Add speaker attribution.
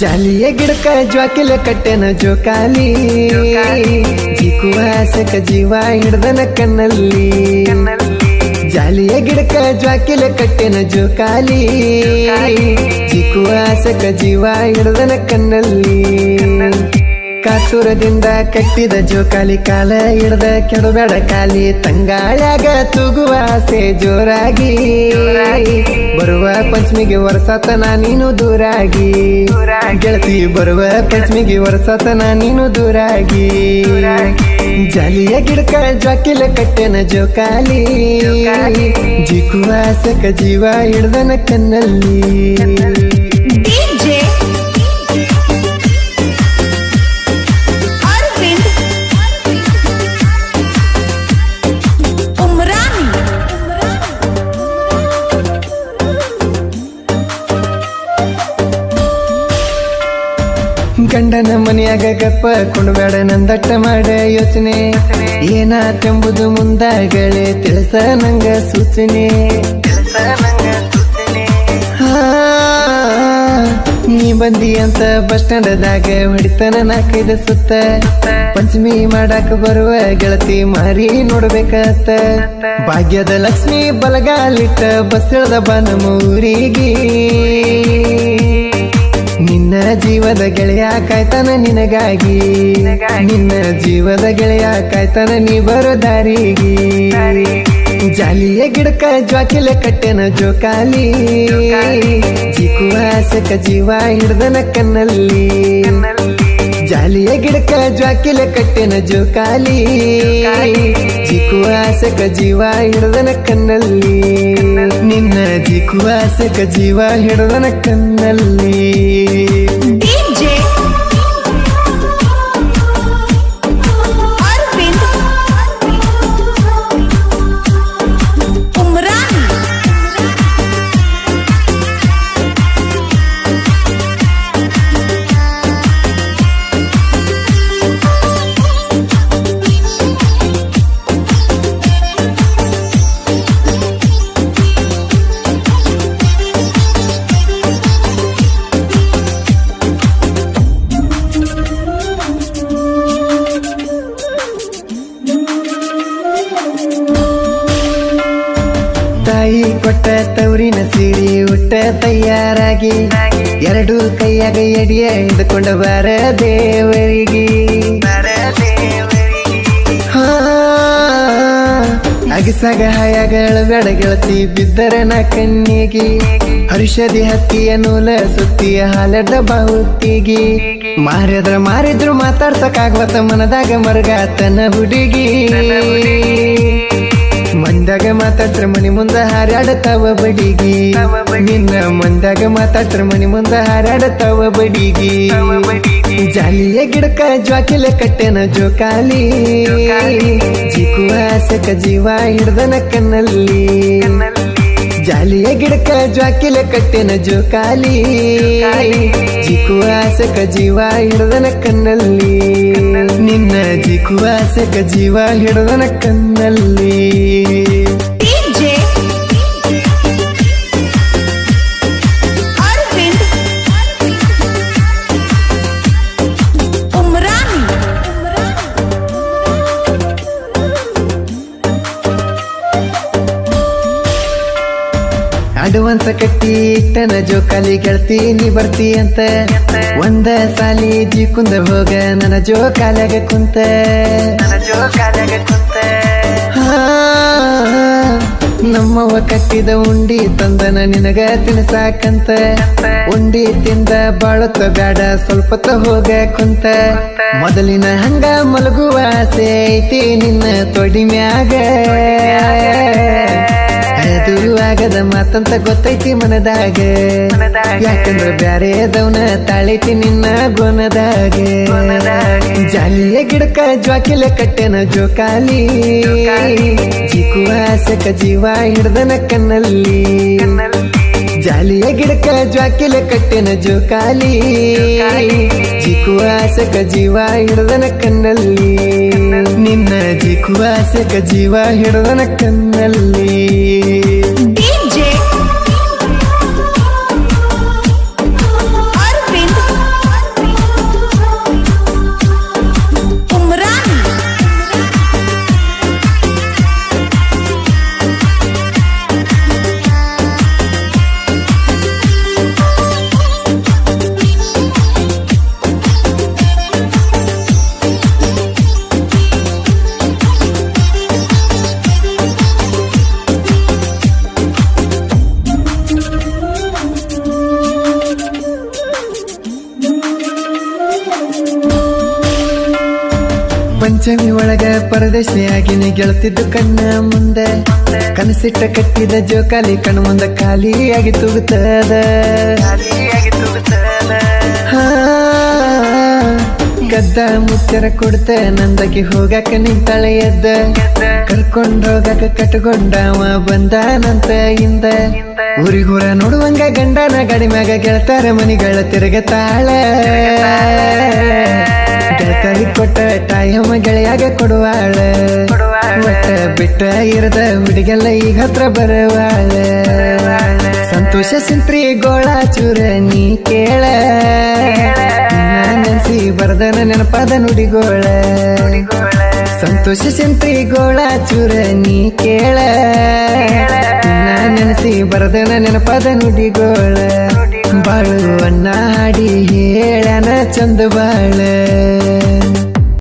Speaker 1: ಜಾಲಿಯ ಗಿಡಕ ಜ್ವಾಕಿಲ ಕಟ್ಟೆನ ಜೋಕಾಲಿ ಜಿಕ್ಕುವ ಆಸಕ ಜೀವ ಹಿಡ್ದನ ಕಣ್ಣಲ್ಲಿ ಜಾಲಿಯ ಗಿಡಕ ಜ್ವಾಕಿಲ ಕಟ್ಟೆನ ಜೋಕಾಲಿ ಜಿಕ್ಕುವ ಆಸಕ ಜೀವ ಹಿಡ್ದನ ಕಣ್ಣಲ್ಲಿ ಕಾತುರದಿಂದ ಕಟ್ಟಿದ ಜೋಕಾಲಿ ಕಾಲ ಹಿಡ್ದ ಕೆಡಬೇಡ ಕಾಲಿ ತಂಗಾಳ್ಯಾಗ ತೂಗುವ ಆಸೆ ಜೋರಾಗಿ ಬರುವ ಪಂಚಮಿಗೆ ವರ್ಷತನ ನೀನು ದೂರಾಗಿ ಗೆಳತಿ ಬರುವ ಪಂಚಮಿಗೆ ವರ್ಷತನ ನೀನು ದೂರಾಗಿ ಜಾಲಿಯ ಗಿಡಕ ಜ್ವಾಕಿಲ ಕಟ್ಟೆನ ಜೋಕಾಲಿ ಜಿಕ್ಕುವ ಆಸಕ ಜೀವ ಹಿಡ್ದನ ಕಣ್ಣಲ್ಲಿ ಗಂಡನ ಮನೆಯಾಗ ಗಪ್ಪ ಕುಣಬೇಡ ನಂದಟ್ಟ ಮಾಡ ಯೋಚನೆ ಏನಾತೆಂಬುದು ಮುಂದಾಗಳೆ ತಿಳಿಸ ನಂಗ ಸೂಚನೆ ನೀ ಬಂದಿ ಅಂತ ಬಸ್ ಸ್ಟ್ಯಾಂಡದಾಗ ಹೊಡಿತನ ನಾಲ್ಕೈದು ಸುತ್ತ ಪಂಚಮಿ ಮಾಡಾಕ ಬರುವ ಗೆಳತಿ ಮಾರಿ ನೋಡ್ಬೇಕತ್ತ ಭಾಗ್ಯದ ಲಕ್ಷ್ಮಿ ಬಲಗಾಲಿಟ್ಟ ಬಸ್ ಇಳ್ದ ಬನಮೂರಿಗೆ ನಿನ್ನ ಜೀವದ ಗೆಳೆಯ ಕಾಯ್ತಾನ ನಿನಗಾಗಿ ನಿನ್ನ ಜೀವದ ಗೆಳೆಯ ಕಾಯ್ತಾನ ನೀ ಬರೋ ದಾರಿಗೆ ಜಾಲಿಯ ಗಿಡಕ ಜ್ವಾಕಿಲ ಕಟ್ಟೆನ ಜೋಕಾಲಿ ಜಿಕ್ಕುವ ಆಸಕ ಜೀವ ಹಿಡ್ದನ ಕಣ್ಣಲ್ಲಿ ಜಾಲಿಯ ಗಿಡಕ ಜ್ವಾಕಿಲ ಕಟ್ಟೆನ ಜೋಕಾಲಿ ಜಿಕ್ಕುವ ಆಸಕ ಜೀವ ಹಿಡ್ದನ ಕಣ್ಣಲ್ಲಿ ನಿನ್ನ ಜಿಕ್ಕುವ ಆಸಕ ಜೀವ ಹಿಡ್ದನ ಕಣ್ಣಲ್ಲಿ ತಾಯಿ ಕೊಟ್ಟ ತವರಿನ ಸೀರಿ ಉಟ್ಟ ತಯಾರಾಗಿ ಎರಡು ಕೈಯಾಗ ಎಡಿಯ ಹಿಡ್ಕೊಂಡ ಬಾರ ದೇವರಿಗೆ ಅಗಸಾಗ ಹಾಯಾಗಳ ಬೇಡ ಗೆಳತಿ ಬಿದ್ದರ ನ ಕಣ್ಣಿಗೆ ಹರುಷದಿ ಹತ್ತಿಯ ನೂಲ ಸುತ್ತಿಯ ಹಾಲದ ಬಾಹುತ್ತಿಗೆ ಮಾರಿದ್ರು ಮಾತಾಡ್ಸಕ್ಕಾಗ್ವತ್ತ ಮನದಾಗ ಮರಗಾತನ ಹುಡುಗಿ ಮಂದಾಗ ಮಾತಾಡ್ರ ಮನಿ ಮುಂದ ಹಾರಾಡತಾವ ಬಡಿಗಿ ನಿನ್ನ ಮಂದಾಗ ಮಾತಾಡ್ರ ಮನಿ ಮುಂದ ಹಾರಾಡತಾವ ಬಡಿಗಿ ಜಾಲಿಯ ಗಿಡಕ ಜ್ವಾಕಿಲ ಕಟ್ಟೆನ ಜೋಕಾಲಿ ಜಿಕ್ಕುವ ಆಸಕ ಜೀವ ಹಿಡ್ದನ ಕಣ್ಣಲ್ಲಿ ಜಾಲಿಯ ಗಿಡಕ ಜ್ವಾಕಿಲ ಕಟ್ಟೆನ ಜೋಕಾಲಿ ಜಿಕ್ಕುವ ಆಸಕ ಜೀವ ಹಿಡ್ದನ ಕಣ್ಣಲ್ಲಿ ನಿನ್ನ ಜಿಕ್ಕುವ ಆಸಕ ಜೀವ ಹಿಡ್ದನ ಕಣ್ಣಲ್ಲಿ ಅಡ್ವಾನ್ಸ್ ಕಟ್ಟಿ ಇಟ್ಟನ ಜೋಕಾಲಿ ಗೆಳತಿ ನೀ ಬರ್ತಿ ಅಂತ ಒಂದ ಸಾಲಿ ಜಿ ಕುಂದ ಹೋಗ ನನ್ನ ಜೋಕಾಲ್ಯಾಗ ಕುಂತ ನಮ್ಮವ್ವ ಕಟ್ಟಿದ ಉಂಡಿ ತಂದನ ನಿನಗ ತಿನ್ಸಾಕಂತ ಉಂಡಿ ತಿಂದ ಬಾಳುತ್ತ ಬ್ಯಾಡ ಸ್ವಲ್ಪ ಹೋಗ ಕುಂತ ಮೊದಲಿನ ಹಂಗ ಮಲಗುವ ಆಸೆ ಐತಿ ನಿನ್ನ ತೊಡಿ ಮ್ಯಾಗ ಅದು ಆಗದ ಮಾತಂತ ಗೊತ್ತೈತಿ ಮನದಾಗ ಯಾಕಂದ್ರ ಬ್ಯಾರೆದವನ ತಾಳೈತಿ ನಿನ್ನ ಗೊನದಾಗ ಜಾಲಿಯ ಗಿಡಕ ಜ್ವಾಕಿಲ ಕಟ್ಟೆನ ಜೋಕಾಲಿ ಜಿಕ್ಕುವ ಆಸಕ ಜೀವ ಹಿಡ್ದನ ಕಣ್ಣಲ್ಲಿ ಜಾಲಿಯ ಗಿಡಕ ಜ್ವಾಕಿಲ ಕಟ್ಟೆನ ಜೋಕಾಲಿ ಜಿಕ್ಕುವ ಆಸಕ ಜೀವ ಹಿಡ್ದನ ಕಣ್ಣಲ್ಲಿ ನಿನ್ನ ಜಿಕ್ಕುವ ಆಸಕ ಜೀವ ಹಿಡ್ದನ ಕಣ್ಣಲ್ಲಿ
Speaker 2: DJ Arvind
Speaker 1: ಪಂಚಮಿ ಒಳಗ ಪರದೇಶಿಯಾಗಿನಿ ಗೆಳತಿದ್ದು ಕಣ್ಣ ಮುಂದೆ ಕನಸಿಟ್ಟ ಕಟ್ಟಿದ ಜೋಕಾಲಿ ಕಣ್ಣು ಮುಂದ ಖಾಲಿಯಾಗಿ ತೂಗುತ್ತದ ಗದ್ದ ಮುಚ್ಚರ ಕೊಡ್ತ ನಂದಕ್ಕೆ ಹೋಗಾಕ ನಿಂತಾಳೆ ಎದ್ದ ಕರ್ಕೊಂಡ್ ಹೋಗಾಕ ಕಟ್ಕೊಂಡವ ಬಂದಾನಂತ ಇಂದ ಊರಿಗೂರ ನೋಡುವಂಗ ಗಂಡನ ಗಾಡಿ ಮ್ಯಾಗ ಗೆಳತಾರ ಮನಿಗಳ ತಿರುಗತಾಳ ಗೆಳತಾರಿ ಕೊಟ್ಟ ಟೈಮ ಗೆಳೆಯಾಗ ಕೊಡುವಾಳ ಒಟ್ಟ ಬಿಟ್ಟ ಇರದ ಹುಡುಗೆಲ್ಲ ಈಗ ಹತ್ರ ಬರುವಾಳ ಸಂತೋಷ ಸಿಂತ್ರಿ ಗೋಳ ಚೂರ ನೀ ಕೇಳ ನೆನ್ಸಿ ಬರದನ ನೆನಪಾದ ನುಡಿಗೋಳ ಸಂತೋಷ ಸಿಂತ್ರಿ ಗೋಳ ಚೂರ ನೀ ಕೇಳ ನೆನೆಸಿ ಬರದನ ನೆನಪಾದ ನುಡಿಗೋಳ ಬಾಳು ಅನ್ನ ಹಾಡಿ ಹೇಳನ ಚಂದ ಬಾಳ